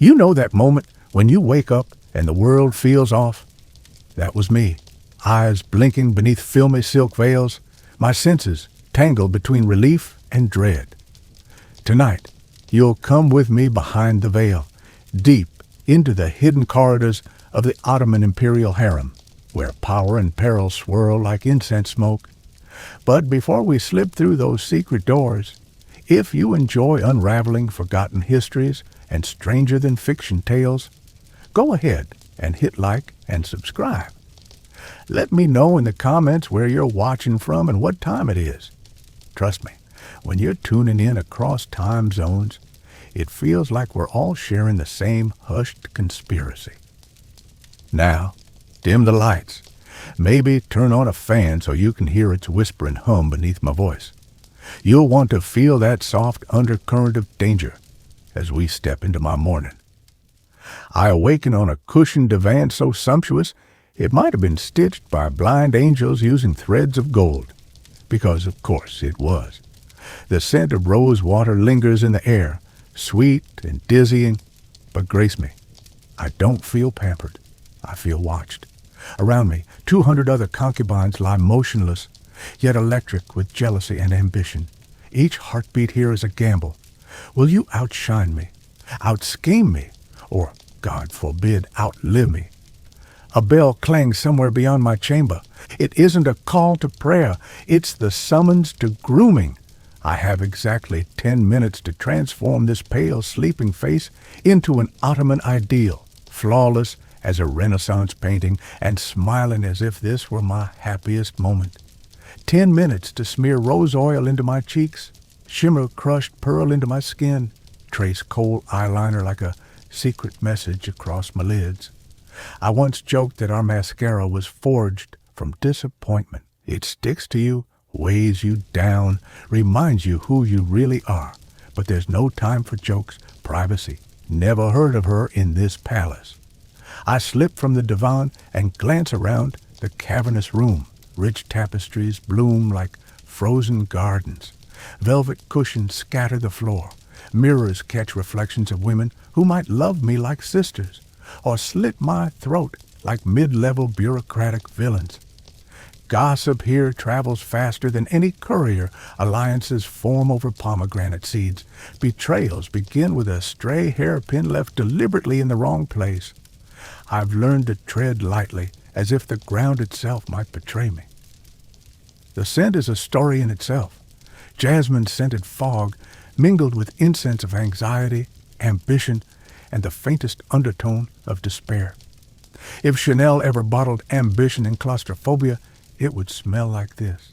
You know that moment when you wake up and the world feels off? That was me, eyes blinking beneath filmy silk veils, my senses tangled between relief and dread. Tonight, you'll come with me behind the veil, deep into the hidden corridors of the Ottoman Imperial Harem, where power and peril swirl like incense smoke. But before we slip through those secret doors, if you enjoy unraveling forgotten histories and stranger-than-fiction tales, go ahead and hit like and subscribe. Let me know in the comments where you're watching from and what time it is. Trust me, when you're tuning in across time zones, it feels like we're all sharing the same hushed conspiracy. Now, dim the lights. Maybe turn on a fan so you can hear its whisper and hum beneath my voice. You'll want to feel that soft undercurrent of danger as we step into my morning. I awaken on a cushioned divan so sumptuous it might have been stitched by blind angels using threads of gold, because of course it was. The scent of rose water lingers in the air, sweet and dizzying, but grace me, I don't feel pampered. I feel watched. Around me, 200 other concubines lie motionless, yet electric with jealousy and ambition. Each heartbeat here is a gamble. Will you outshine me, outscheme me, or, God forbid, outlive me? A bell clangs somewhere beyond my chamber. It isn't a call to prayer. It's the summons to grooming. I have exactly 10 minutes to transform this pale, sleeping face into an Ottoman ideal, flawless as a Renaissance painting and smiling as if this were my happiest moment. 10 minutes to smear rose oil into my cheeks, shimmer crushed pearl into my skin, trace cold eyeliner like a secret message across my lids. I once joked that our mascara was forged from disappointment. It sticks to you, weighs you down, reminds you who you really are. But there's no time for jokes, privacy. Never heard of her in this palace. I slip from the divan and glance around the cavernous room. Rich tapestries bloom like frozen gardens. Velvet cushions scatter the floor. Mirrors catch reflections of women who might love me like sisters, or slit my throat like mid-level bureaucratic villains. Gossip here travels faster than any courier. Alliances form over pomegranate seeds. Betrayals begin with a stray hairpin left deliberately in the wrong place. I've learned to tread lightly, as if the ground itself might betray me. The scent is a story in itself. Jasmine-scented fog mingled with incense of anxiety, ambition, and the faintest undertone of despair. If Chanel ever bottled ambition and claustrophobia, it would smell like this.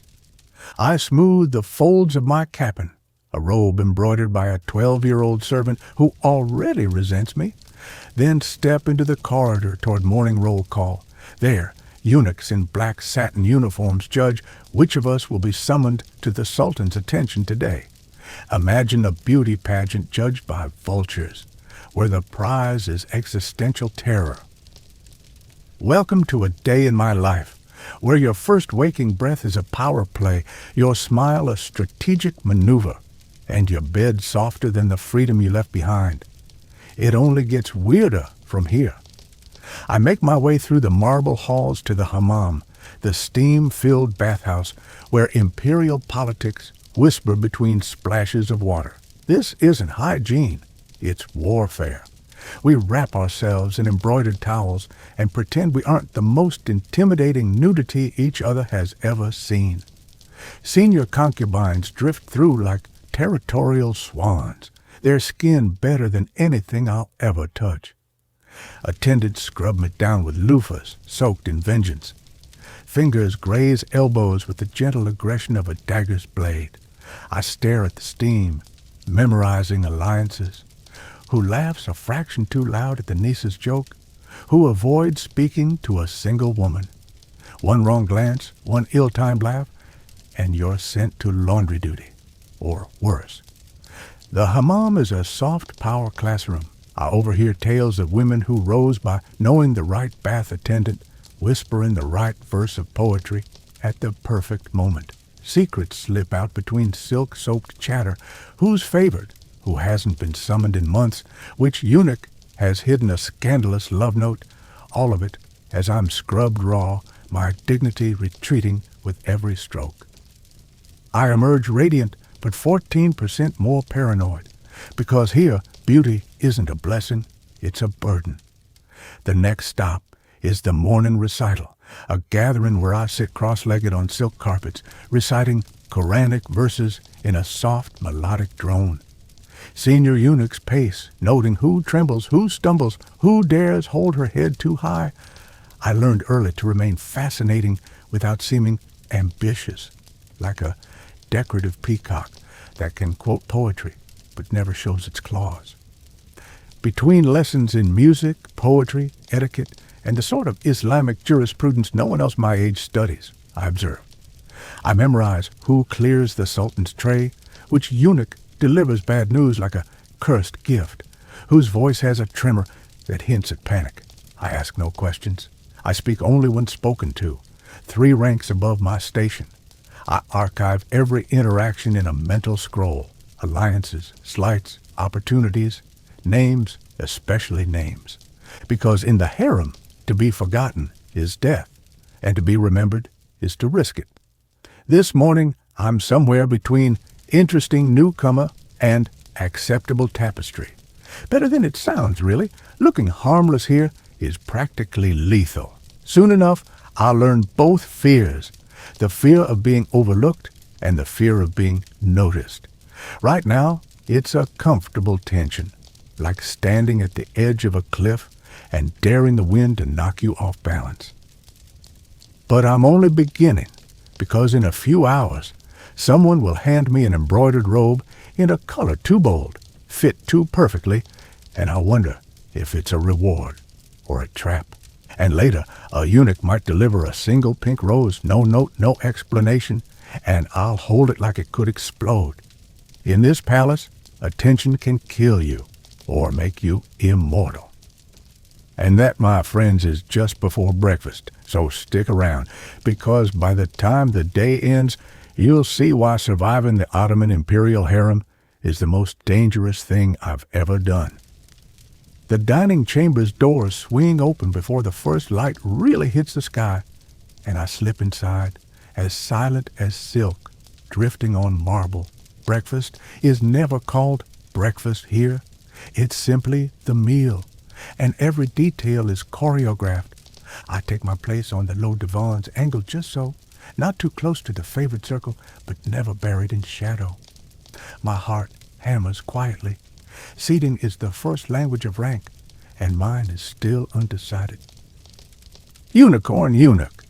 I smooth the folds of my capon, a robe embroidered by a 12-year-old servant who already resents me, then step into the corridor toward morning roll call. There, eunuchs in black satin uniforms judge which of us will be summoned to the Sultan's attention today. Imagine a beauty pageant judged by vultures, where the prize is existential terror. Welcome to a day in my life, where your first waking breath is a power play, your smile a strategic maneuver, and your bed softer than the freedom you left behind. It only gets weirder from here. I make my way through the marble halls to the hammam, the steam-filled bathhouse where imperial politics whisper between splashes of water. This isn't hygiene, it's warfare. We wrap ourselves in embroidered towels and pretend we aren't the most intimidating nudity each other has ever seen. Senior concubines drift through like territorial swans, their skin better than anything I'll ever touch. Attendants scrub me down with loofahs soaked in vengeance. Fingers graze elbows with the gentle aggression of a dagger's blade. I stare at the steam, memorizing alliances. Who laughs a fraction too loud at the niece's joke? Who avoids speaking to a single woman? One wrong glance, one ill-timed laugh, and you're sent to laundry duty, or worse. The hammam is a soft power classroom. I overhear tales of women who rose by knowing the right bath attendant, whispering the right verse of poetry at the perfect moment. Secrets slip out between silk-soaked chatter. Who's favored? Who hasn't been summoned in months? Which eunuch has hidden a scandalous love note, all of it as I'm scrubbed raw, my dignity retreating with every stroke. I emerge radiant, but 14% more paranoid, because here beauty isn't a blessing, it's a burden. The next stop is the morning recital, a gathering where I sit cross-legged on silk carpets, reciting Quranic verses in a soft, melodic drone. Senior eunuchs pace, noting who trembles, who stumbles, who dares hold her head too high. I learned early to remain fascinating without seeming ambitious, like a decorative peacock that can quote poetry but never shows its claws. Between lessons in music, poetry, etiquette, and the sort of Islamic jurisprudence no one else my age studies, I observe. I memorize who clears the Sultan's tray, which eunuch delivers bad news like a cursed gift, whose voice has a tremor that hints at panic. I ask no questions. I speak only when spoken to, 3 ranks above my station. I archive every interaction in a mental scroll, alliances, slights, opportunities, names, especially names. Because in the harem, to be forgotten is death, and to be remembered is to risk it. This morning, I'm somewhere between interesting newcomer and acceptable tapestry. Better than it sounds, really. Looking harmless here is practically lethal. Soon enough, I'll learn both fears, the fear of being overlooked and the fear of being noticed. Right now, it's a comfortable tension, like standing at the edge of a cliff and daring the wind to knock you off balance. But I'm only beginning, because in a few hours, someone will hand me an embroidered robe in a color too bold, fit too perfectly, and I'll wonder if it's a reward or a trap. And later, a eunuch might deliver a single pink rose, no note, no explanation, and I'll hold it like it could explode. In this palace, attention can kill you or make you immortal. And that, my friends, is just before breakfast, so stick around, because by the time the day ends, you'll see why surviving the Ottoman Imperial Harem is the most dangerous thing I've ever done. The dining chamber's doors swing open before the first light really hits the sky, and I slip inside, as silent as silk, drifting on marble. Breakfast is never called breakfast here. It's simply the meal, and every detail is choreographed. I take my place on the low divans, angled just so, not too close to the favored circle, but never buried in shadow. My heart hammers quietly. Seating is the first language of rank, and mine is still undecided. Unicorn eunuch.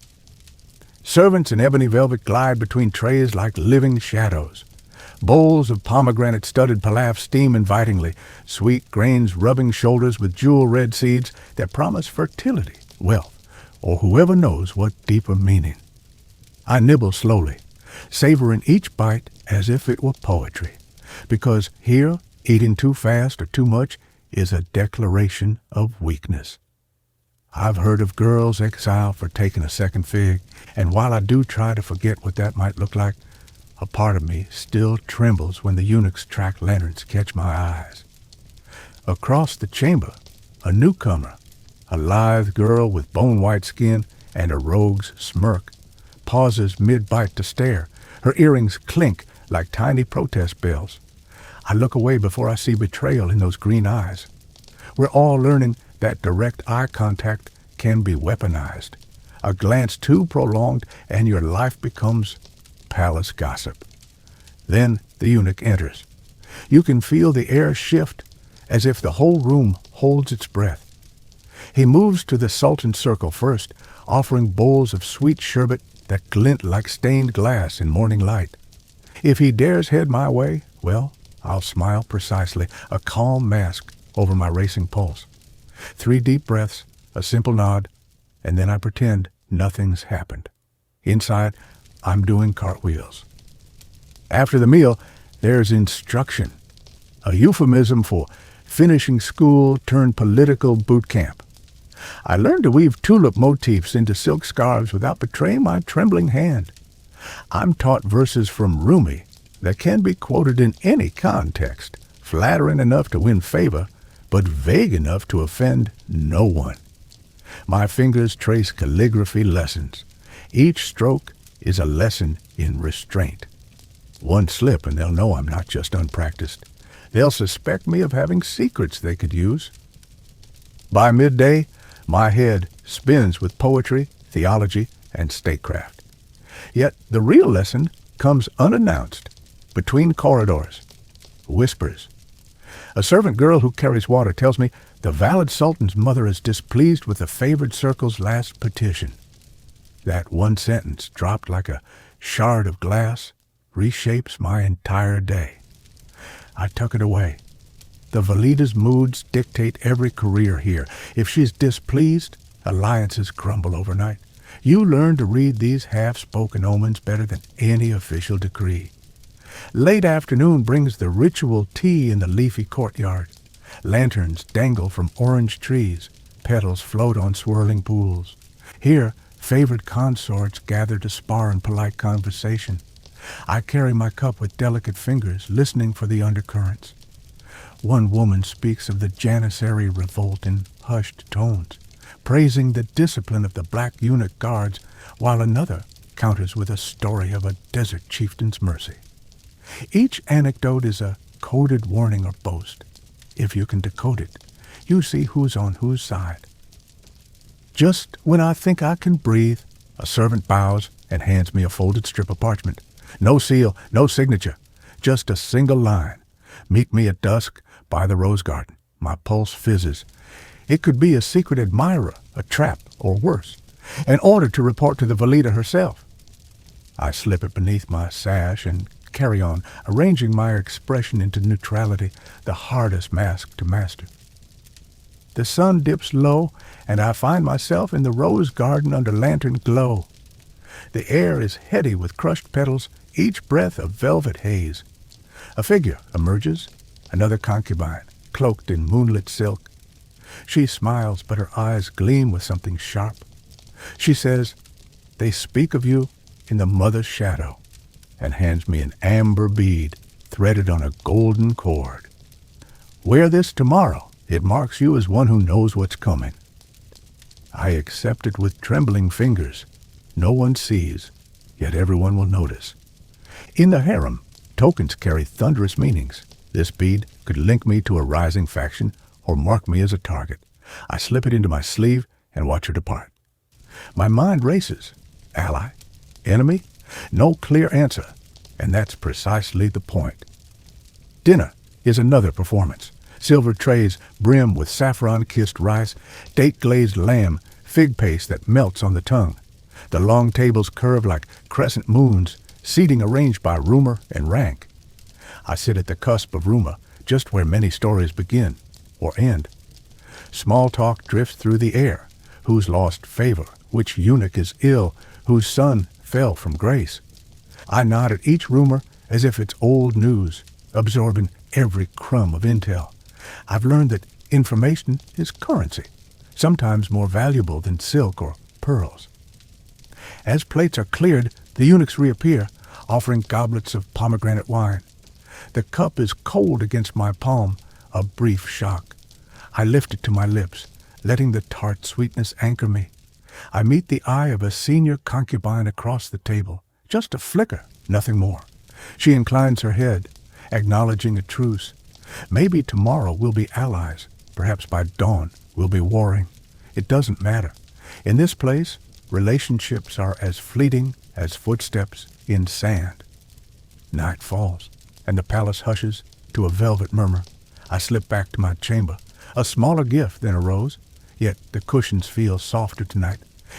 Servants in ebony velvet glide between trays like living shadows. Bowls of pomegranate-studded pilaf steam invitingly, sweet grains rubbing shoulders with jewel-red seeds that promise fertility, wealth, or whoever knows what deeper meaning. I nibble slowly, savoring each bite as if it were poetry, because here, eating too fast or too much is a declaration of weakness. I've heard of girls exiled for taking a second fig, and while I do try to forget what that might look like, a part of me still trembles when the eunuch's track lanterns catch my eyes. Across the chamber, a newcomer, a lithe girl with bone-white skin and a rogue's smirk, pauses mid-bite to stare. Her earrings clink like tiny protest bells. I look away before I see betrayal in those green eyes. We're all learning that direct eye contact can be weaponized. A glance too prolonged and your life becomes palace gossip. Then the eunuch enters. You can feel the air shift as if the whole room holds its breath. He moves to the Sultan's circle first, offering bowls of sweet sherbet that glint like stained glass in morning light. If he dares head my way, well, I'll smile precisely, a calm mask over my racing pulse. 3 deep breaths, a simple nod, and then I pretend nothing's happened. Inside, I'm doing cartwheels. After the meal, there's instruction, a euphemism for finishing school turned political boot camp. I learned to weave tulip motifs into silk scarves without betraying my trembling hand. I'm taught verses from Rumi that can be quoted in any context, flattering enough to win favor, but vague enough to offend no one. My fingers trace calligraphy lessons. Each stroke is a lesson in restraint. One slip and they'll know I'm not just unpracticed. They'll suspect me of having secrets they could use. By midday, my head spins with poetry, theology, and statecraft. Yet the real lesson comes unannounced, between corridors, whispers. A servant girl who carries water tells me the valid Sultan's mother is displeased with the favored circle's last petition. That one sentence, dropped like a shard of glass, reshapes my entire day. I tuck it away. The Valida's moods dictate every career here. If she's displeased, alliances crumble overnight. You learn to read these half-spoken omens better than any official decree. Late afternoon brings the ritual tea in the leafy courtyard. Lanterns dangle from orange trees. Petals float on swirling pools. Here, favored consorts gather to spar in polite conversation. I carry my cup with delicate fingers, listening for the undercurrents. One woman speaks of the Janissary revolt in hushed tones, praising the discipline of the black eunuch guards, while another counters with a story of a desert chieftain's mercy. Each anecdote is a coded warning or boast. If you can decode it, you see who's on whose side. Just when I think I can breathe, a servant bows and hands me a folded strip of parchment. No seal, no signature, just a single line. Meet me at dusk by the rose garden. My pulse fizzes. It could be a secret admirer, a trap, or worse, an order to report to the Valida herself. I slip it beneath my sash and carry on, arranging my expression into neutrality, the hardest mask to master. The sun dips low, and I find myself in the rose garden under lantern glow. The air is heady with crushed petals, each breath a velvet haze. A figure emerges, another concubine, cloaked in moonlit silk. She smiles, but her eyes gleam with something sharp. She says, "They speak of you in the mother's shadow," and hands me an amber bead threaded on a golden cord. "Wear this tomorrow. It marks you as one who knows what's coming." I accept it with trembling fingers. No one sees, yet everyone will notice. In the harem, tokens carry thunderous meanings. This bead could link me to a rising faction or mark me as a target. I slip it into my sleeve and watch her depart. My mind races. Ally? Enemy? No clear answer, and that's precisely the point. Dinner is another performance. Silver trays brim with saffron-kissed rice, date-glazed lamb, fig paste that melts on the tongue. The long tables curve like crescent moons, seating arranged by rumor and rank. I sit at the cusp of rumor, just where many stories begin or end. Small talk drifts through the air. Who's lost favor? Which eunuch is ill? Whose son fell from grace? I nod at each rumor as if it's old news, absorbing every crumb of intel. I've learned that information is currency, sometimes more valuable than silk or pearls. As plates are cleared, the eunuchs reappear, offering goblets of pomegranate wine. The cup is cold against my palm, a brief shock. I lift it to my lips, letting the tart sweetness anchor me. I meet the eye of a senior concubine across the table. Just a flicker, nothing more. She inclines her head, acknowledging a truce. Maybe tomorrow we'll be allies. Perhaps by dawn we'll be warring. It doesn't matter. In this place, relationships are as fleeting as footsteps in sand. Night falls, and the palace hushes to a velvet murmur. I slip back to my chamber, a smaller gift than a rose, yet the cushions feel softer tonight,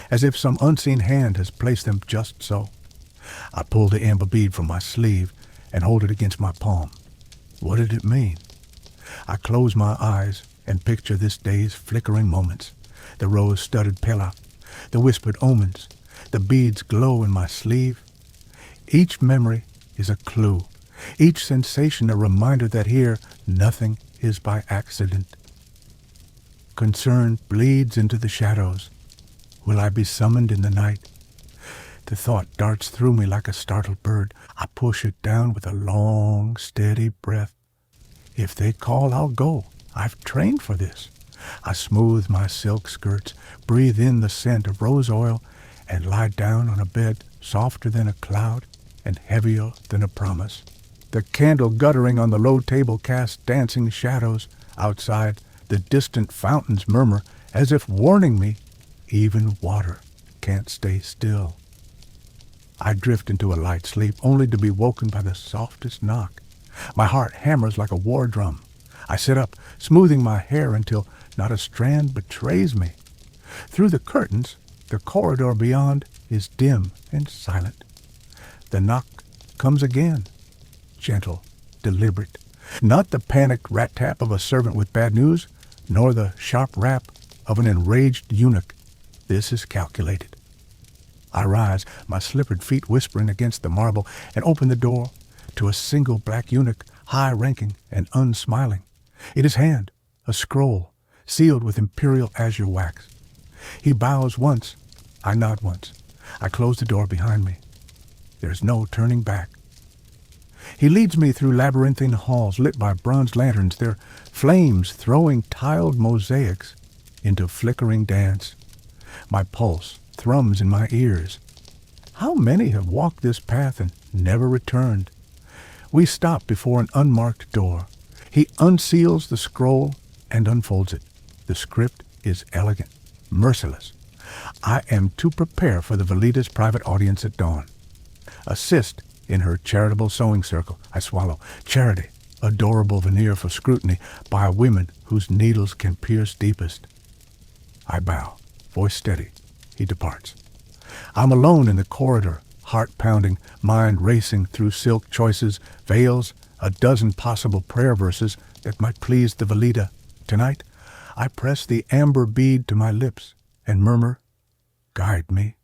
as if some unseen hand has placed them just so. I pull the amber bead from my sleeve and hold it against my palm. What did it mean? I close my eyes and picture this day's flickering moments, the rose-studded pella, the whispered omens, the beads glow in my sleeve. Each memory is a clue, each sensation a reminder that here nothing is by accident. Concern bleeds into the shadows. Will I be summoned in the night? The thought darts through me like a startled bird. I push it down with a long, steady breath. If they call, I'll go. I've trained for this. I smooth my silk skirts, breathe in the scent of rose oil, and lie down on a bed softer than a cloud and heavier than a promise. The candle guttering on the low table casts dancing shadows. Outside, the distant fountains murmur as if warning me, even water can't stay still. I drift into a light sleep only to be woken by the softest knock. My heart hammers like a war drum. I sit up, smoothing my hair until not a strand betrays me. Through the curtains, the corridor beyond is dim and silent. The knock comes again, gentle, deliberate, not the panicked rat-tap of a servant with bad news, nor the sharp rap of an enraged eunuch. This is calculated. I rise, my slippered feet whispering against the marble, and open the door to a single black eunuch, high-ranking and unsmiling. In his hand, a scroll, sealed with imperial azure wax. He bows once, I nod once. I close the door behind me. There's no turning back. He leads me through labyrinthine halls lit by bronze lanterns, their flames throwing tiled mosaics into flickering dance. My pulse thrums in my ears. How many have walked this path and never returned? We stop before an unmarked door. He unseals the scroll and unfolds it. The script is elegant, merciless. I am to prepare for the Valida's private audience at dawn. Assist in her charitable sewing circle. I swallow. Charity, adorable veneer for scrutiny by women whose needles can pierce deepest. I bow, voice steady. He departs. I'm alone in the corridor, heart pounding, mind racing through silk choices, veils, a dozen possible prayer verses that might please the Valida. Tonight, I press the amber bead to my lips and murmur, "Guide me."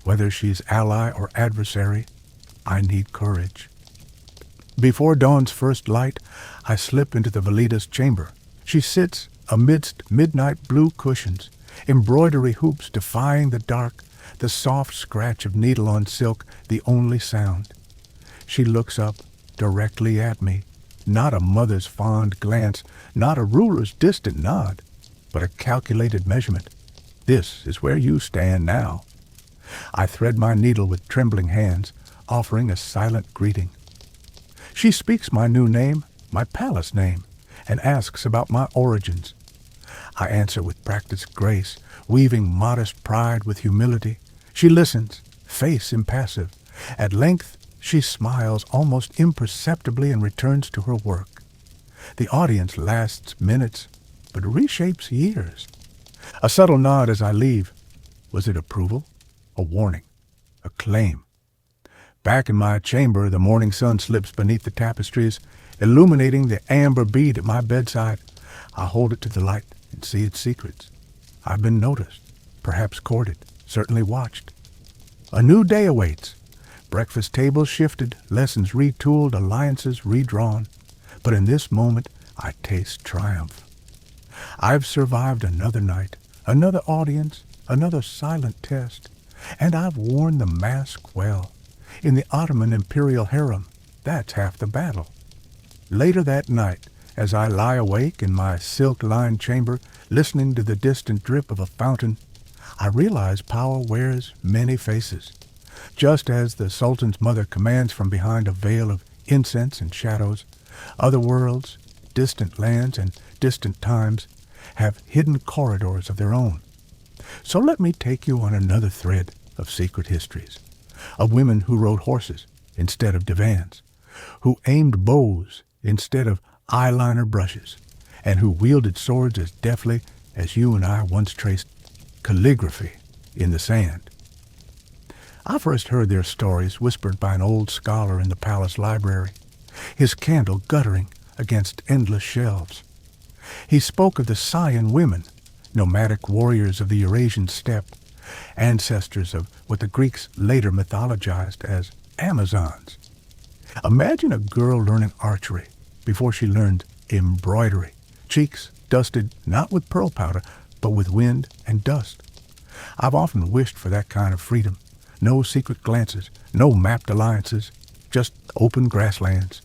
Whether she's ally or adversary, I need courage. Before dawn's first light, I slip into the Valida's chamber. She sits amidst midnight blue cushions, embroidery hoops defying the dark, the soft scratch of needle on silk the only sound. She looks up directly at me, not a mother's fond glance, not a ruler's distant nod, but a calculated measurement. This is where you stand now. I thread my needle with trembling hands, offering a silent greeting. She speaks my new name, my palace name, and asks about my origins. I answer with practiced grace, weaving modest pride with humility. She listens, face impassive. At length, she smiles almost imperceptibly and returns to her work. The audience lasts minutes, but reshapes years. A subtle nod as I leave. Was it approval? A warning? A claim? Back in my chamber, the morning sun slips beneath the tapestries, illuminating the amber bead at my bedside. I hold it to the light and see its secrets. I've been noticed, perhaps courted, certainly watched. A new day awaits. Breakfast tables shifted, lessons retooled, alliances redrawn. But in this moment, I taste triumph. I've survived another night, another audience, another silent test, and I've worn the mask well. In the Ottoman Imperial Harem, that's half the battle. Later that night, as I lie awake in my silk-lined chamber, listening to the distant drip of a fountain, I realize power wears many faces. Just as the Sultan's mother commands from behind a veil of incense and shadows, other worlds, distant lands, and distant times have hidden corridors of their own. So let me take you on another thread of secret histories, of women who rode horses instead of divans, who aimed bows instead of eyeliner brushes, and who wielded swords as deftly as you and I once traced calligraphy in the sand. I first heard their stories whispered by an old scholar in the palace library, his candle guttering against endless shelves. He spoke of the Saiyan women, nomadic warriors of the Eurasian steppe, ancestors of what the Greeks later mythologized as Amazons. Imagine a girl learning archery before she learned embroidery, cheeks dusted not with pearl powder, but with wind and dust. I've often wished for that kind of freedom. No secret glances, no mapped alliances, just open grasslands.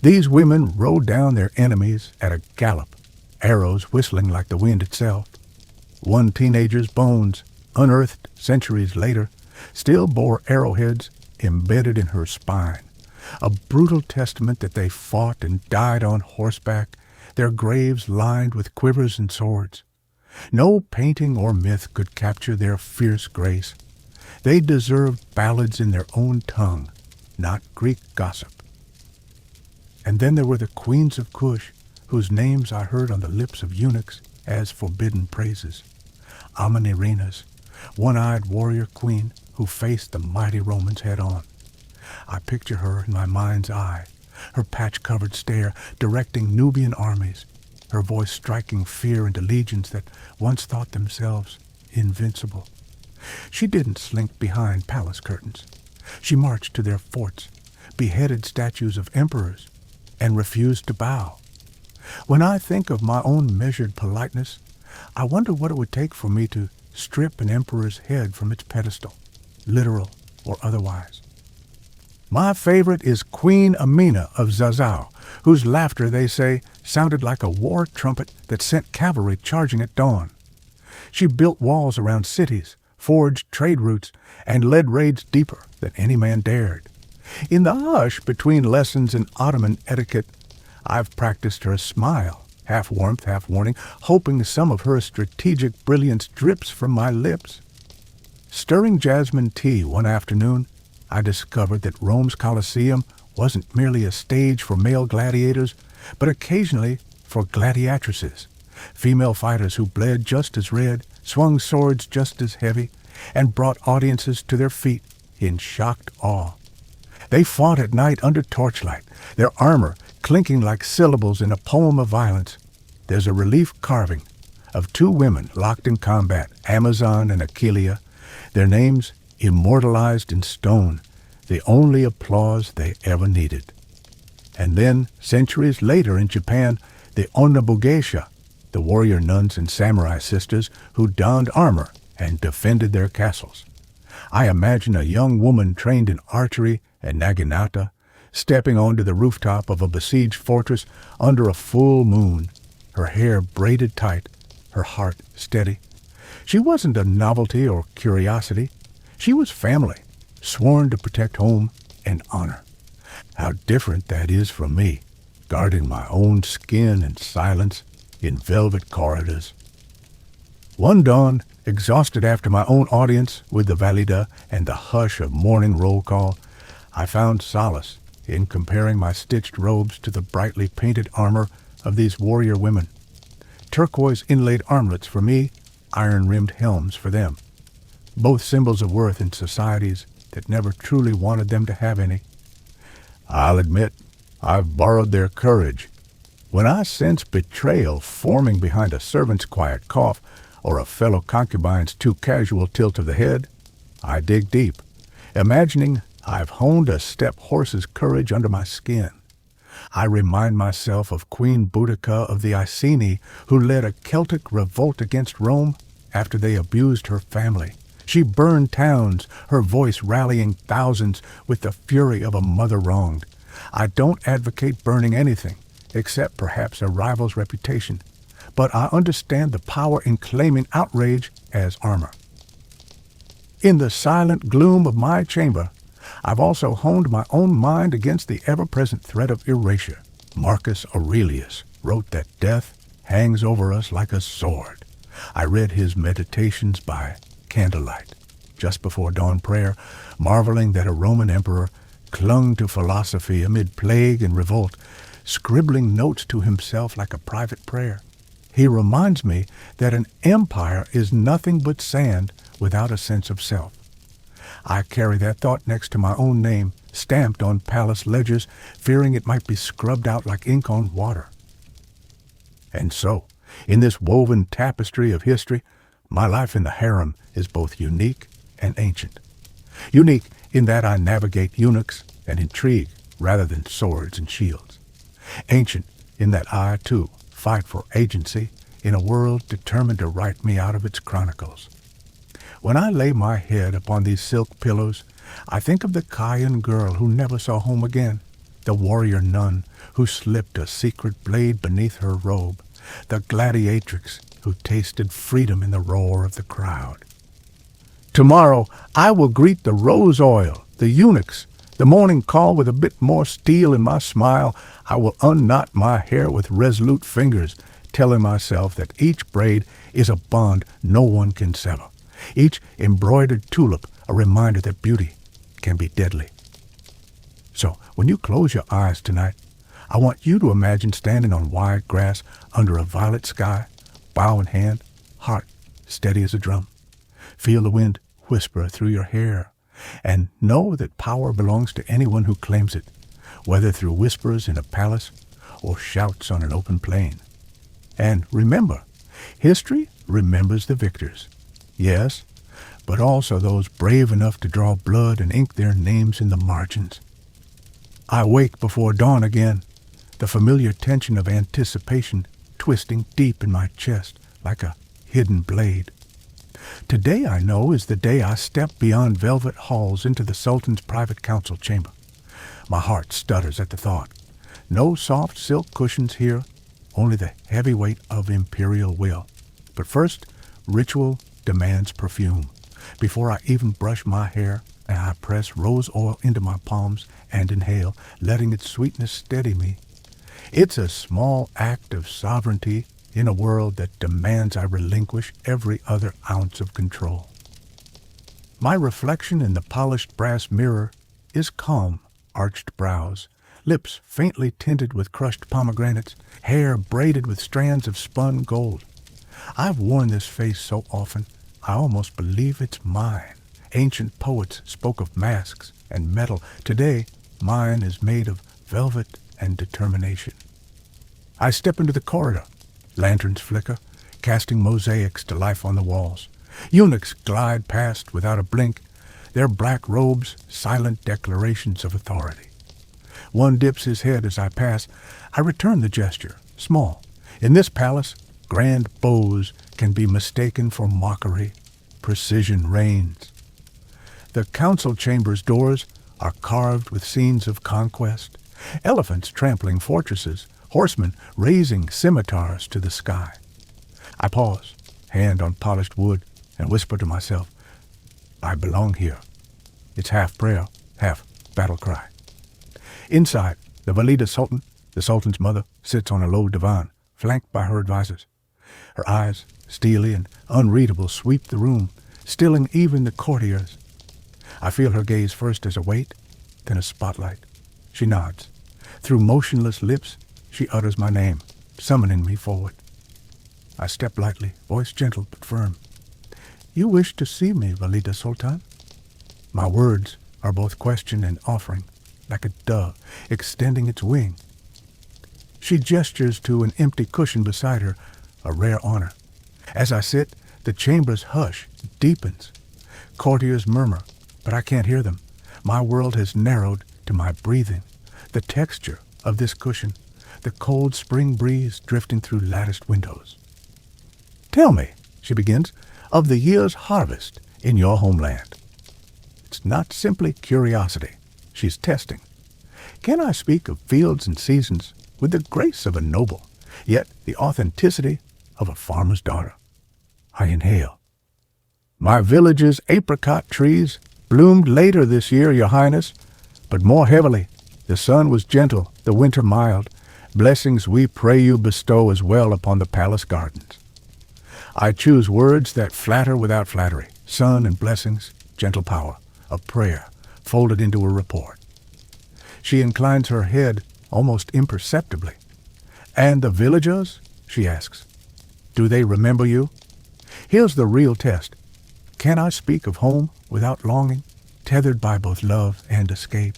These women rode down their enemies at a gallop, arrows whistling like the wind itself. One teenager's bones, unearthed centuries later, still bore arrowheads embedded in her spine, a brutal testament that they fought and died on horseback, their graves lined with quivers and swords. No painting or myth could capture their fierce grace. They deserved ballads in their own tongue, not Greek gossip. And then there were the queens of Kush, whose names I heard on the lips of eunuchs as forbidden praises. Amanirenas, one-eyed warrior queen who faced the mighty Romans head-on. I picture her in my mind's eye, her patch-covered stare directing Nubian armies, her voice striking fear into legions that once thought themselves invincible. She didn't slink behind palace curtains. She marched to their forts, beheaded statues of emperors, and refused to bow. When I think of my own measured politeness, I wonder what it would take for me to strip an emperor's head from its pedestal, literal or otherwise. My favorite is Queen Amina of Zazao, whose laughter, they say, sounded like a war trumpet that sent cavalry charging at dawn. She built walls around cities, forged trade routes, and led raids deeper than any man dared. In the hush between lessons in Ottoman etiquette, I've practiced her smile, half warmth, half warning, hoping some of her strategic brilliance drips from my lips. Stirring jasmine tea one afternoon, I discovered that Rome's Colosseum wasn't merely a stage for male gladiators, but occasionally for gladiatresses, female fighters who bled just as red, swung swords just as heavy, and brought audiences to their feet in shocked awe. They fought at night under torchlight, their armor clinking like syllables in a poem of violence. There's a relief carving of two women locked in combat, Amazon and Achillea, their names immortalized in stone, the only applause they ever needed. And then, centuries later in Japan, the Onnabugeisha, the warrior nuns and samurai sisters who donned armor and defended their castles. I imagine a young woman trained in archery and naginata, stepping onto the rooftop of a besieged fortress under a full moon, her hair braided tight, her heart steady. She wasn't a novelty or curiosity. She was family, sworn to protect home and honor. How different that is from me, guarding my own skin in silence in velvet corridors. One dawn, exhausted after my own audience with the valida and the hush of morning roll call, I found solace in comparing my stitched robes to the brightly painted armor of these warrior women. Turquoise inlaid armlets for me, iron-rimmed helms for them, both symbols of worth in societies that never truly wanted them to have any. I'll admit, I've borrowed their courage. When I sense betrayal forming behind a servant's quiet cough or a fellow concubine's too casual tilt of the head, I dig deep, imagining I've honed a steppe horse's courage under my skin. I remind myself of Queen Boudica of the Iceni, who led a Celtic revolt against Rome after they abused her family. She burned towns, her voice rallying thousands with the fury of a mother wronged. I don't advocate burning anything, except perhaps a rival's reputation, but I understand the power in claiming outrage as armor. In the silent gloom of my chamber, I've also honed my own mind against the ever-present threat of erasure. Marcus Aurelius wrote that death hangs over us like a sword. I read his Meditations by candlelight, just before dawn prayer, marveling that a Roman emperor clung to philosophy amid plague and revolt, scribbling notes to himself like a private prayer. He reminds me that an empire is nothing but sand without a sense of self. I carry that thought next to my own name, stamped on palace ledgers, fearing it might be scrubbed out like ink on water. And so, in this woven tapestry of history, my life in the harem is both unique and ancient. Unique in that I navigate eunuchs and intrigue rather than swords and shields. Ancient in that I, too, fight for agency in a world determined to write me out of its chronicles. When I lay my head upon these silk pillows, I think of the Chian girl who never saw home again, the warrior nun who slipped a secret blade beneath her robe, the gladiatrix who tasted freedom in the roar of the crowd. Tomorrow I will greet the rose oil, the eunuchs, the morning call with a bit more steel in my smile. I will unknot my hair with resolute fingers, telling myself that each braid is a bond no one can sever, each embroidered tulip a reminder that beauty can be deadly. So when you close your eyes tonight, I want you to imagine standing on wide grass under a violet sky, bow in hand, heart steady as a drum. Feel the wind whisper through your hair, and know that power belongs to anyone who claims it, whether through whispers in a palace or shouts on an open plain. And remember, history remembers the victors. Yes, but also those brave enough to draw blood and ink their names in the margins. I wake before dawn again, the familiar tension of anticipation twisting deep in my chest like a hidden blade. Today, I know, is the day I step beyond velvet halls into the Sultan's private council chamber. My heart stutters at the thought. No soft silk cushions here, only the heavy weight of imperial will. But first, ritual demands perfume. Before I even brush my hair, I press rose oil into my palms and inhale, letting its sweetness steady me. It's a small act of sovereignty in a world that demands I relinquish every other ounce of control. My reflection in the polished brass mirror is calm, arched brows, lips faintly tinted with crushed pomegranates, hair braided with strands of spun gold. I've worn this face so often, I almost believe it's mine. Ancient poets spoke of masks and metal. Today, mine is made of velvet and determination. I step into the corridor. Lanterns flicker, casting mosaics to life on the walls. Eunuchs glide past without a blink, their black robes silent declarations of authority. One dips his head as I pass. I return the gesture, small. In this palace, grand bows can be mistaken for mockery. Precision reigns. The council chamber's doors are carved with scenes of conquest, elephants trampling fortresses, horsemen raising scimitars to the sky. I pause, hand on polished wood, and whisper to myself, I belong here. It's half prayer, half battle cry. Inside, the Valida Sultan, the Sultan's mother, sits on a low divan, flanked by her advisors. Her eyes, steely and unreadable, sweep the room, stilling even the courtiers. I feel her gaze first as a weight, then a spotlight. She nods. Through motionless lips, she utters my name, summoning me forward. I step lightly, voice gentle but firm. You wish to see me, Valida Sultan? My words are both question and offering, like a dove extending its wing. She gestures to an empty cushion beside her, a rare honor. As I sit, the chamber's hush deepens. Courtiers murmur, but I can't hear them. My world has narrowed to my breathing, the texture of this cushion, the cold spring breeze drifting through latticed windows. Tell me, she begins, of the year's harvest in your homeland. It's not simply curiosity. She's testing. Can I speak of fields and seasons with the grace of a noble, yet the authenticity of a farmer's daughter? I inhale. My village's apricot trees bloomed later this year, Your Highness, but more heavily. The sun was gentle, the winter mild. Blessings we pray you bestow as well upon the palace gardens. I choose words that flatter without flattery. Sun and blessings, gentle power, a prayer folded into a report. She inclines her head almost imperceptibly. And the villagers? She asks. Do they remember you? Here's the real test. Can I speak of home without longing, tethered by both love and escape?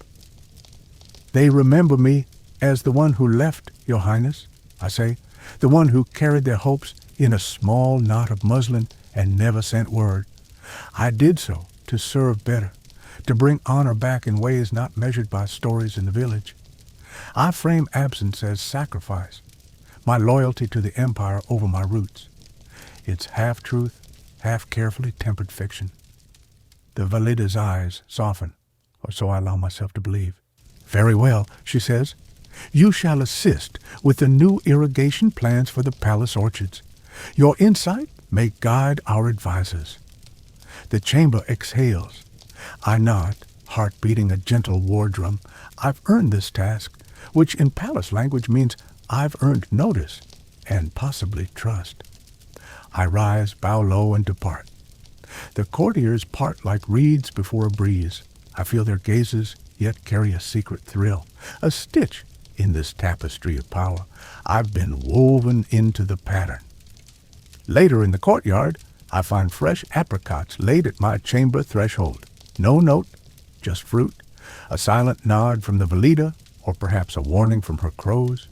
They remember me as the one who left, Your Highness, I say, the one who carried their hopes in a small knot of muslin and never sent word. I did so to serve better, to bring honor back in ways not measured by stories in the village. I frame absence as sacrifice, my loyalty to the empire over my roots. It's half truth, half carefully tempered fiction. The Valida's eyes soften, or so I allow myself to believe. Very well, she says. You shall assist with the new irrigation plans for the palace orchards. Your insight may guide our advisors. The chamber exhales. I nod, heart beating a gentle war drum. I've earned this task, which in palace language means I've earned notice and possibly trust. I rise, bow low, and depart. The courtiers part like reeds before a breeze. I feel their gazes, yet carry a secret thrill, a stitch in this tapestry of power. I've been woven into the pattern. Later in the courtyard, I find fresh apricots laid at my chamber threshold. No note, just fruit, a silent nod from the Velida, or perhaps a warning from her crows.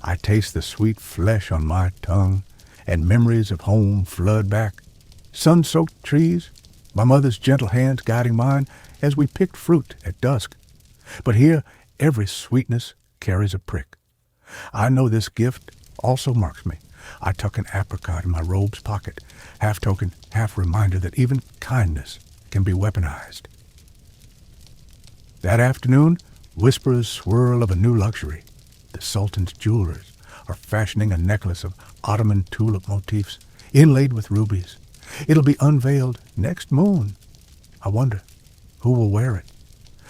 I taste the sweet flesh on my tongue, and memories of home flood back. Sun-soaked trees, my mother's gentle hands guiding mine as we picked fruit at dusk. But here, every sweetness carries a prick. I know this gift also marks me. I tuck an apricot in my robe's pocket, half token, half reminder that even kindness can be weaponized. That afternoon, whispers swirl of a new luxury. The Sultan's jewelers are fashioning a necklace of Ottoman tulip motifs, inlaid with rubies. It'll be unveiled next moon. I wonder, who will wear it?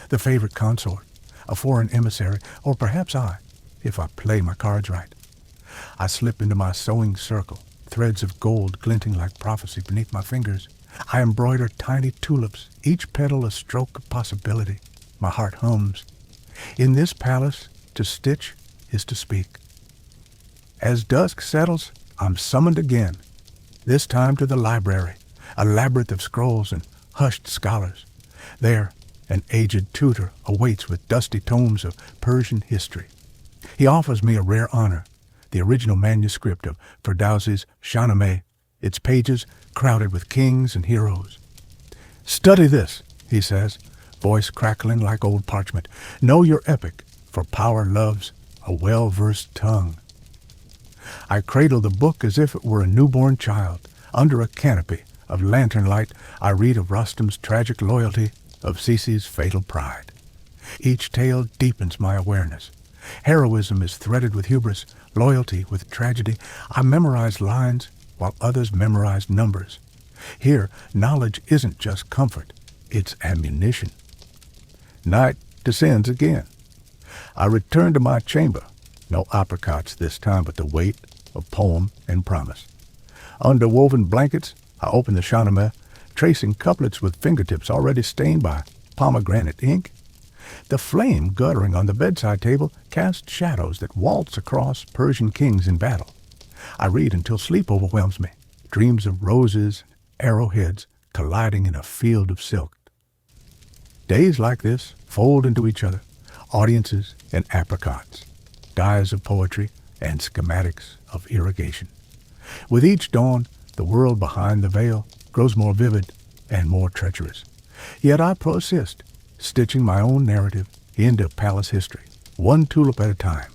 The favorite consort, a foreign emissary, or perhaps I, if I play my cards right. I slip into my sewing circle, threads of gold glinting like prophecy beneath my fingers. I embroider tiny tulips, each petal a stroke of possibility. My heart hums. In this palace, to stitch is to speak. As dusk settles, I'm summoned again, this time to the library, a labyrinth of scrolls and hushed scholars. There, an aged tutor awaits with dusty tomes of Persian history. He offers me a rare honor, the original manuscript of Ferdowsi's Shahnameh, its pages crowded with kings and heroes. "Study this," he says, voice crackling like old parchment. "Know your epic, for power loves a well-versed tongue." I cradle the book as if it were a newborn child. Under a canopy of lantern light, I read of Rostam's tragic loyalty, of Sisi's fatal pride. Each tale deepens my awareness. Heroism is threaded with hubris, loyalty with tragedy. I memorize lines while others memorize numbers. Here, knowledge isn't just comfort, it's ammunition. Night descends again. I return to my chamber. No apricots this time, but the weight of poem and promise. Under woven blankets, I open the Shahnameh, tracing couplets with fingertips already stained by pomegranate ink. The flame guttering on the bedside table casts shadows that waltz across Persian kings in battle. I read until sleep overwhelms me, dreams of roses, arrowheads colliding in a field of silk. Days like this fold into each other, audiences and apricots, dyes of poetry and schematics of irrigation. With each dawn, the world behind the veil grows more vivid and more treacherous. Yet I persist, stitching my own narrative into palace history, one tulip at a time.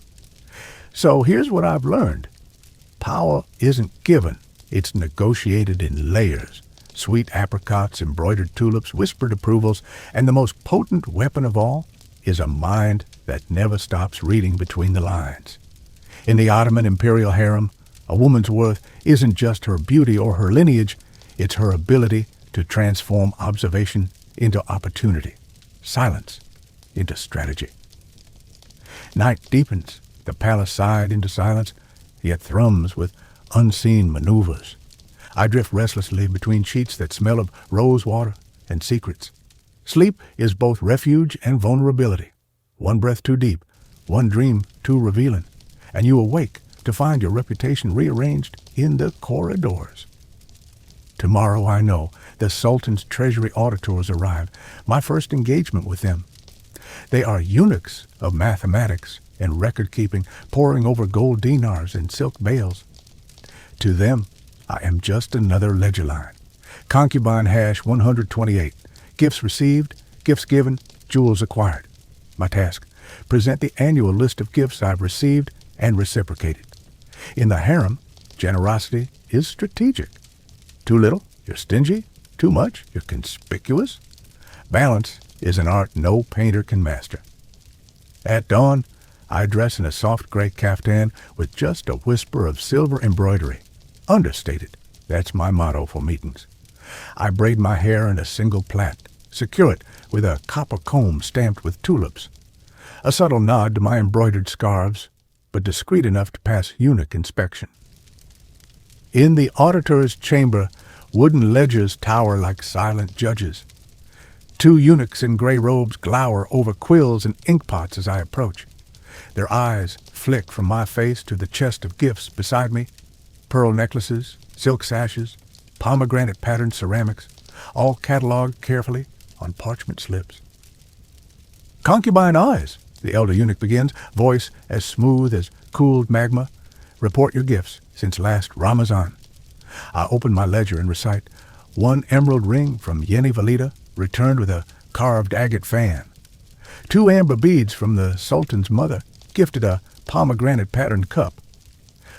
So here's what I've learned. Power isn't given, it's negotiated in layers. Sweet apricots, embroidered tulips, whispered approvals, and the most potent weapon of all is a mind that never stops reading between the lines. In the Ottoman Imperial Harem, a woman's worth isn't just her beauty or her lineage, it's her ability to transform observation into opportunity, silence into strategy. Night deepens, the palace side into silence, yet thrums with unseen maneuvers. I drift restlessly between sheets that smell of rose water and secrets. Sleep is both refuge and vulnerability. One breath too deep, one dream too revealing, and you awake to find your reputation rearranged in the corridors. Tomorrow, I know, the Sultan's treasury auditors arrive, my first engagement with them. They are eunuchs of mathematics and record-keeping, poring over gold dinars and silk bales. To them, I am just another ledger line. Concubine hash 128. Gifts received, gifts given, jewels acquired. My task, present the annual list of gifts I've received and reciprocated. In the harem, generosity is strategic. Too little, you're stingy. Too much, you're conspicuous. Balance is an art no painter can master. At dawn, I dress in a soft gray caftan with just a whisper of silver embroidery. Understated. That's my motto for meetings. I braid my hair in a single plait, secure it with a copper comb stamped with tulips. A subtle nod to my embroidered scarves, but discreet enough to pass eunuch inspection. In the auditor's chamber, wooden ledgers tower like silent judges. 2 eunuchs in gray robes glower over quills and inkpots as I approach. Their eyes flick from my face to the chest of gifts beside me. Pearl necklaces, silk sashes, pomegranate-patterned ceramics, all catalogued carefully on parchment slips. "Concubine eyes," the elder eunuch begins, voice as smooth as cooled magma. "Report your gifts since last Ramazan." I open my ledger and recite, "1 emerald ring from Yeni Valida, returned with a carved agate fan. 2 amber beads from the Sultan's mother, gifted a pomegranate-patterned cup.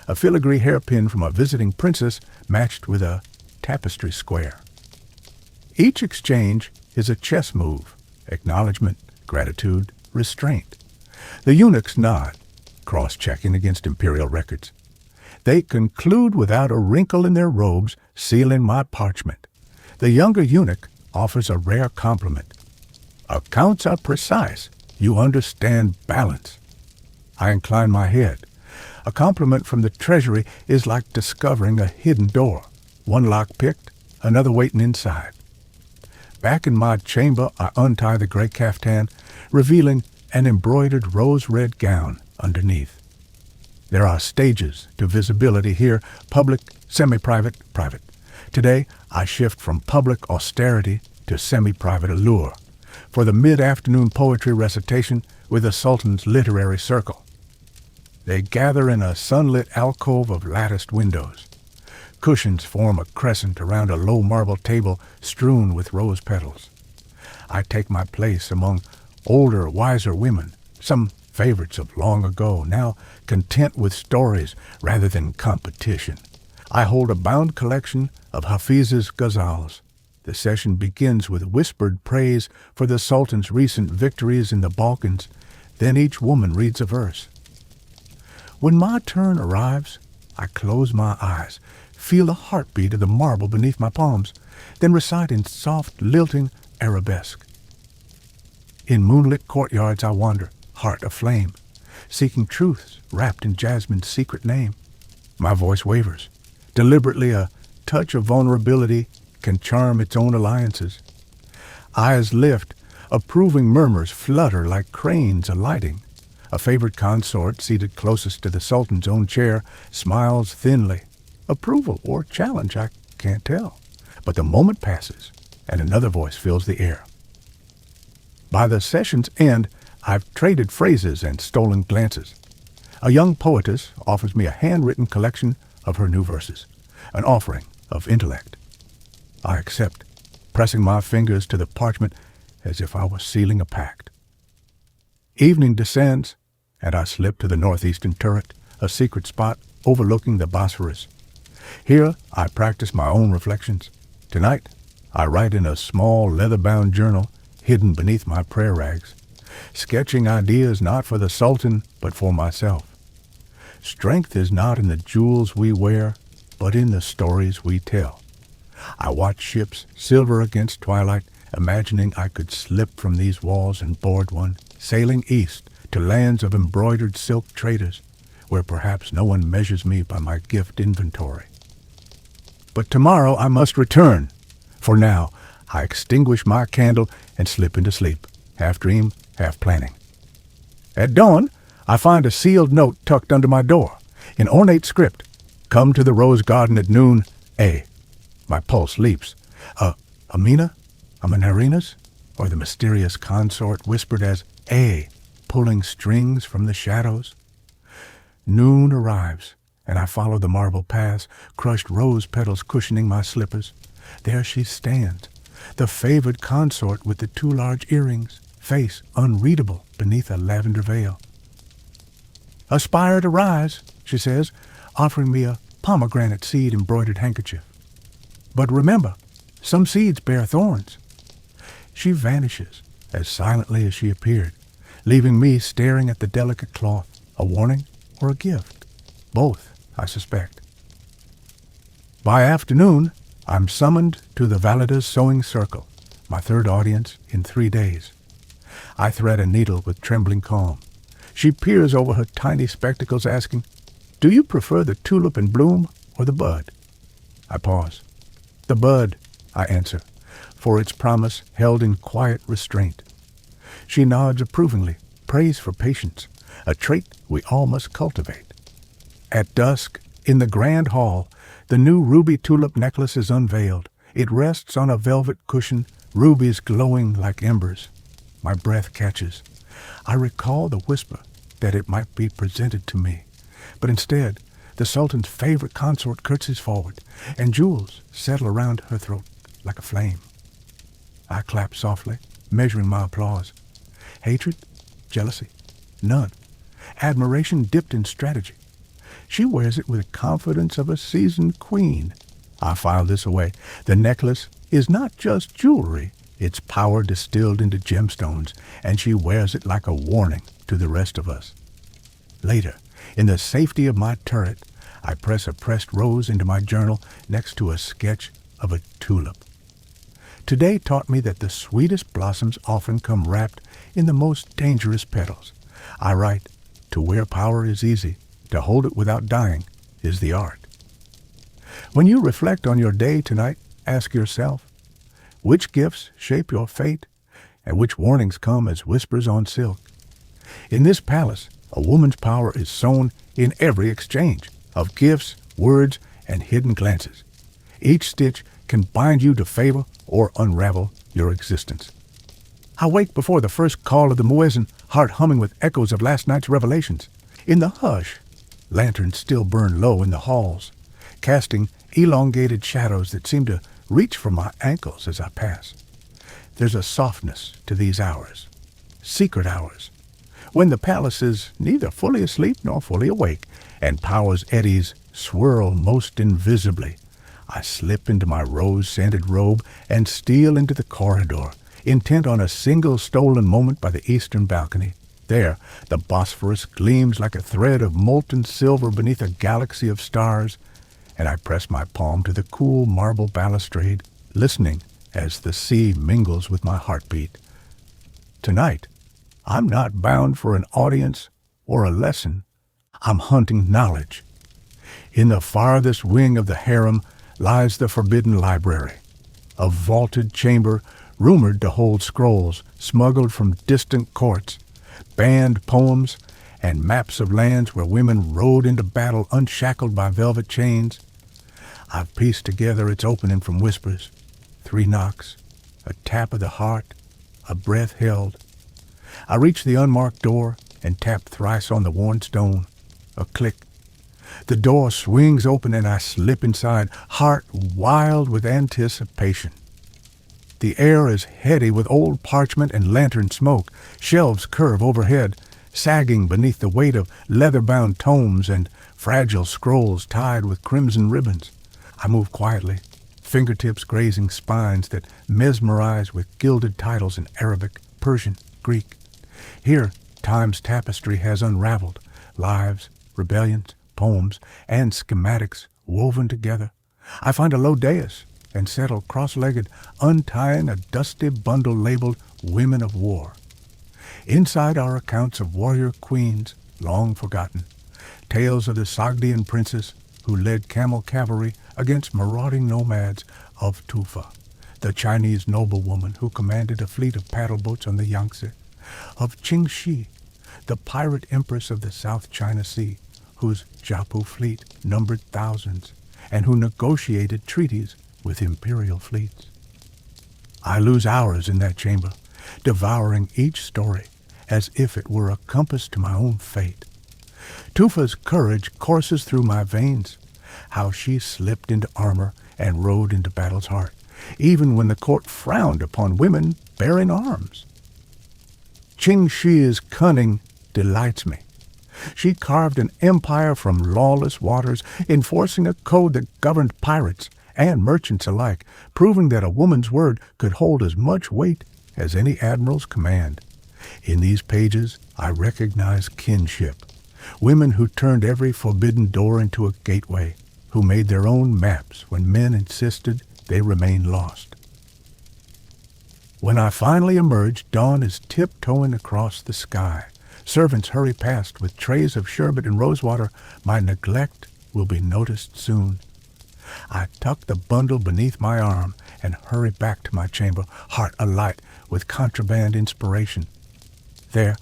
A filigree hairpin from a visiting princess, matched with a tapestry square." Each exchange is a chess move, acknowledgement, gratitude, restraint. The eunuchs nod, cross-checking against imperial records. They conclude without a wrinkle in their robes, sealing my parchment. The younger eunuch offers a rare compliment. "Accounts are precise. You understand balance." I incline my head. A compliment from the treasury is like discovering a hidden door. 1 lock picked, another waiting inside. Back in my chamber, I untie the gray caftan, revealing an embroidered rose-red gown underneath. There are stages to visibility here, public, semi-private, private. Today, I shift from public austerity to semi-private allure, for the mid-afternoon poetry recitation with the Sultan's literary circle. They gather in a sunlit alcove of latticed windows. Cushions form a crescent around a low marble table strewn with rose petals. I take my place among older, wiser women, some favorites of long ago, now content with stories rather than competition. I hold a bound collection of Hafiz's ghazals. The session begins with whispered praise for the Sultan's recent victories in the Balkans. Then each woman reads a verse. When my turn arrives, I close my eyes, feel the heartbeat of the marble beneath my palms, then recite in soft, lilting arabesque. In moonlit courtyards I wander, heart aflame, seeking truths wrapped in Jasmine's secret name. My voice wavers. Deliberately, a touch of vulnerability can charm its own alliances. Eyes lift, approving murmurs flutter like cranes alighting. A favorite consort, seated closest to the Sultan's own chair, smiles thinly. Approval or challenge, I can't tell. But the moment passes, and another voice fills the air. By the session's end, I've traded phrases and stolen glances. A young poetess offers me a handwritten collection of her new verses, an offering of intellect. I accept, pressing my fingers to the parchment as if I were sealing a pact. Evening descends, and I slip to the northeastern turret, a secret spot overlooking the Bosphorus. Here I practice my own reflections. Tonight I write in a small leather-bound journal hidden beneath my prayer rags, sketching ideas not for the Sultan but for myself. Strength is not in the jewels we wear, but in the stories we tell. I watch ships silver against twilight, imagining I could slip from these walls and board one, sailing east to lands of embroidered silk traders, where perhaps no one measures me by my gift inventory. But tomorrow I must return. For now, I extinguish my candle and slip into sleep, half dream, half planning. At dawn, I find a sealed note tucked under my door. In ornate script, "Come to the rose garden at noon, A." My pulse leaps. Amina? Amenarina's? Or the mysterious consort whispered as A, pulling strings from the shadows? Noon arrives, and I follow the marble paths, crushed rose petals cushioning my slippers. There she stands, the favored consort with the 2 large earrings, face unreadable beneath a lavender veil. "Aspire to rise," she says, offering me a pomegranate seed embroidered handkerchief. "But remember, some seeds bear thorns." She vanishes as silently as she appeared, leaving me staring at the delicate cloth, a warning or a gift. Both, I suspect. By afternoon, I'm summoned to the Valada's sewing circle, my third audience in 3 days. I thread a needle with trembling calm. She peers over her tiny spectacles, asking, "Do you prefer the tulip in bloom or the bud?" I pause. "The bud," I answer, for its promise held in quiet restraint. She nods approvingly, prays for patience, a trait we all must cultivate. At dusk, in the grand hall, the new ruby tulip necklace is unveiled. It rests on a velvet cushion, rubies glowing like embers. My breath catches. I recall the whisper that it might be presented to me, but instead, the Sultan's favorite consort curtsies forward, and jewels settle around her throat like a flame. I clap softly, measuring my applause. Hatred? Jealousy? None. Admiration dipped in strategy. She wears it with the confidence of a seasoned queen. I file this away. The necklace is not just jewelry. It's power distilled into gemstones, and she wears it like a warning to the rest of us. Later, in the safety of my turret, I press a pressed rose into my journal next to a sketch of a tulip. Today taught me that the sweetest blossoms often come wrapped in the most dangerous petals. I write, "To wear power is easy. To hold it without dying is the art." When you reflect on your day tonight, ask yourself, which gifts shape your fate, and which warnings come as whispers on silk? In this palace, a woman's power is sown in every exchange of gifts, words, and hidden glances. Each stitch can bind you to favor or unravel your existence. I wake before the first call of the muezzin, heart humming with echoes of last night's revelations. In the hush, lanterns still burn low in the halls, casting elongated shadows that seem to reach for my ankles as I pass. There's a softness to these hours, secret hours, when the palace is neither fully asleep nor fully awake, and power's eddies swirl most invisibly. I slip into my rose-scented robe and steal into the corridor, intent on a single stolen moment by the eastern balcony. There, the Bosphorus gleams like a thread of molten silver beneath a galaxy of stars, and I press my palm to the cool marble balustrade, listening as the sea mingles with my heartbeat. Tonight, I'm not bound for an audience or a lesson. I'm hunting knowledge. In the farthest wing of the harem lies the forbidden library, a vaulted chamber rumored to hold scrolls smuggled from distant courts, banned poems, and maps of lands where women rode into battle unshackled by velvet chains. I've pieced together its opening from whispers, 3 knocks, a tap of the heart, a breath held. I reach the unmarked door and tap thrice on the worn stone. A click. The door swings open and I slip inside, heart wild with anticipation. The air is heady with old parchment and lantern smoke. Shelves curve overhead, sagging beneath the weight of leather-bound tomes and fragile scrolls tied with crimson ribbons. I move quietly, fingertips grazing spines that mesmerize with gilded titles in Arabic, Persian, Greek. Here, time's tapestry has unraveled, lives, rebellions, poems, and schematics woven together. I find a low dais and settle cross-legged, untying a dusty bundle labeled Women of War. Inside are accounts of warrior queens long forgotten, tales of the Sogdian princess who led camel cavalry against marauding nomads of Tufa, the Chinese noblewoman who commanded a fleet of paddle boats on the Yangtze, of Qingxi, the pirate empress of the South China Sea, whose Jiapu fleet numbered thousands, and who negotiated treaties with imperial fleets. I lose hours in that chamber, devouring each story as if it were a compass to my own fate. Tufa's courage courses through my veins, how she slipped into armor and rode into battle's heart, even when the court frowned upon women bearing arms. Qingxi's cunning delights me. She carved an empire from lawless waters, enforcing a code that governed pirates and merchants alike, proving that a woman's word could hold as much weight as any admiral's command. In these pages, I recognize kinship. Women who turned every forbidden door into a gateway, who made their own maps when men insisted they remain lost. When I finally emerge, dawn is tiptoeing across the sky. Servants hurry past with trays of sherbet and rosewater. My neglect will be noticed soon. I tuck the bundle beneath my arm and hurry back to my chamber, heart alight with contraband inspiration. There,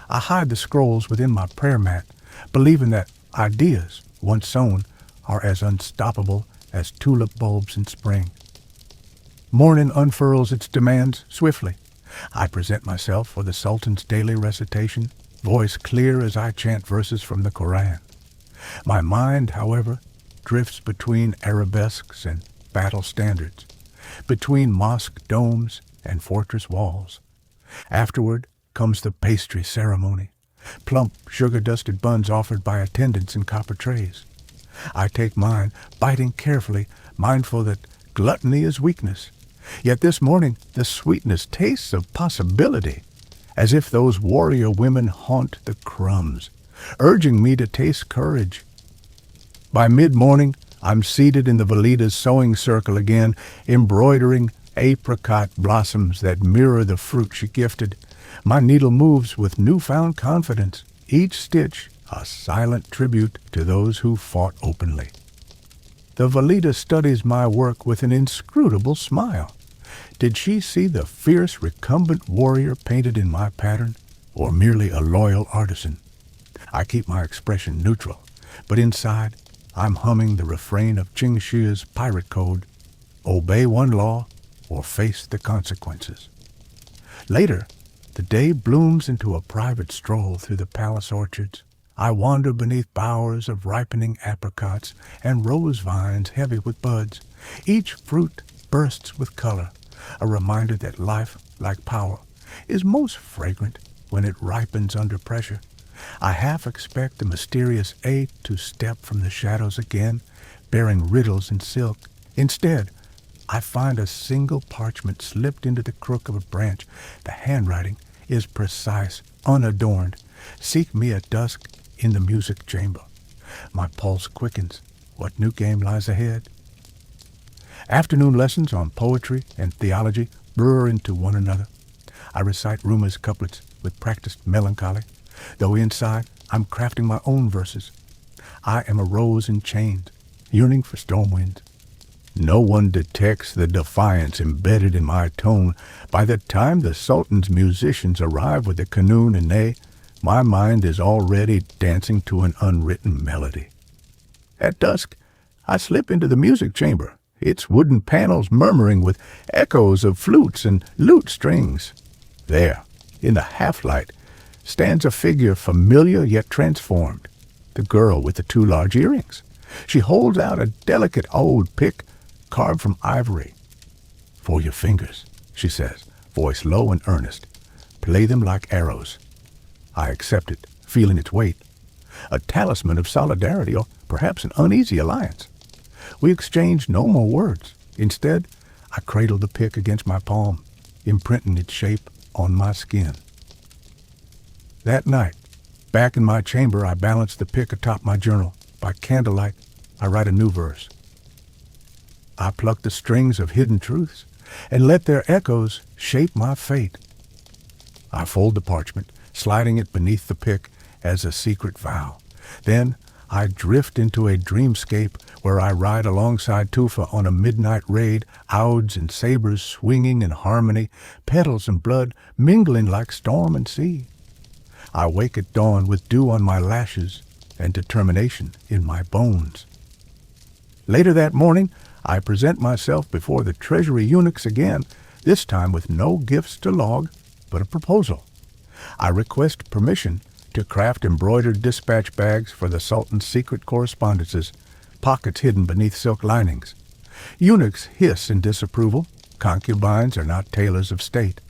I hide the scrolls within my prayer mat, believing that ideas, once sown, are as unstoppable as tulip bulbs in spring. Morning unfurls its demands swiftly. I present myself for the Sultan's daily recitation, voice clear as I chant verses from the Koran. My mind, however, drifts between arabesques and battle standards, between mosque domes and fortress walls. Afterward comes the pastry ceremony, plump, sugar-dusted buns offered by attendants in copper trays. I take mine, biting carefully, mindful that gluttony is weakness. Yet this morning the sweetness tastes of possibility, as if those warrior women haunt the crumbs, urging me to taste courage. By mid-morning, I'm seated in the Valida's sewing circle again, embroidering apricot blossoms that mirror the fruit she gifted. My needle moves with newfound confidence, each stitch a silent tribute to those who fought openly. The Valida studies my work with an inscrutable smile. Did she see the fierce, recumbent warrior painted in my pattern, or merely a loyal artisan? I keep my expression neutral, but inside I'm humming the refrain of Ching Shi's pirate code: obey one law or face the consequences. Later, the day blooms into a private stroll through the palace orchards. I wander beneath bowers of ripening apricots and rose vines heavy with buds. Each fruit bursts with color, a reminder that life, like power, is most fragrant when it ripens under pressure. I half expect the mysterious A to step from the shadows again, bearing riddles in silk. Instead, I find a single parchment slipped into the crook of a branch. The handwriting is precise, unadorned. Seek me at dusk in the music chamber. My pulse quickens. What new game lies ahead? Afternoon lessons on poetry and theology blur into one another. I recite Ruma's couplets with practiced melancholy, though inside I'm crafting my own verses. I am a rose in chains, yearning for storm winds. No one detects the defiance embedded in my tone. By the time the Sultan's musicians arrive with the qanun and ney, my mind is already dancing to an unwritten melody. At dusk, I slip into the music chamber, its wooden panels murmuring with echoes of flutes and lute strings. There, in the half-light, stands a figure familiar yet transformed, the girl with the 2 large earrings. She holds out a delicate old pick carved from ivory. "For your fingers," she says, voice low and earnest. "Play them like arrows." I accept it, feeling its weight. A talisman of solidarity, or perhaps an uneasy alliance. We exchange no more words. Instead, I cradle the pick against my palm, imprinting its shape on my skin. That night, back in my chamber, I balance the pick atop my journal. By candlelight, I write a new verse. I pluck the strings of hidden truths and let their echoes shape my fate. I fold the parchment, sliding it beneath the pick as a secret vow. Then I drift into a dreamscape where I ride alongside Tufa on a midnight raid, ouds and sabers swinging in harmony, petals and blood mingling like storm and sea. I wake at dawn with dew on my lashes and determination in my bones. Later that morning, I present myself before the treasury eunuchs again, this time with no gifts to log, but a proposal. I request permission to craft embroidered dispatch bags for the Sultan's secret correspondences, pockets hidden beneath silk linings. Eunuchs hiss in disapproval. Concubines are not tailors of state.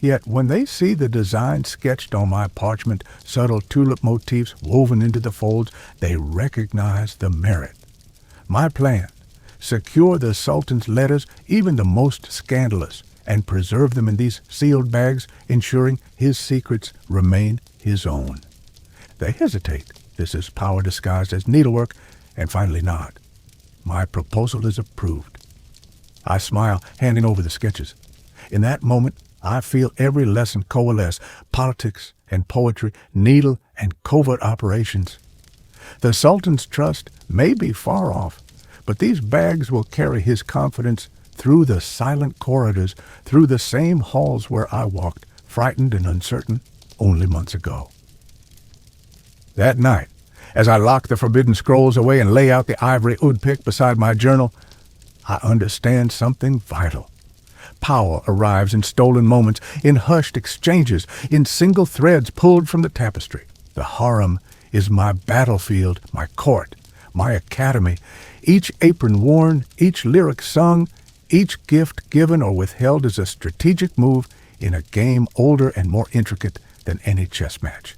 Yet when they see the design sketched on my parchment, subtle tulip motifs woven into the folds, they recognize the merit. My plan: secure the Sultan's letters, even the most scandalous, and preserve them in these sealed bags, ensuring his secrets remain his own. They hesitate. This is power disguised as needlework, and finally nod. My proposal is approved. I smile, handing over the sketches. In that moment, I feel every lesson coalesce: politics and poetry, needle and covert operations. The Sultan's trust may be far off, but these bags will carry his confidence through the silent corridors, through the same halls where I walked, frightened and uncertain, only months ago. That night, as I lock the forbidden scrolls away and lay out the ivory oud pick beside my journal, I understand something vital. Power arrives in stolen moments, in hushed exchanges, in single threads pulled from the tapestry. The harem is my battlefield, my court, my academy. Each apron worn, each lyric sung, each gift given or withheld is a strategic move in a game older and more intricate than any chess match.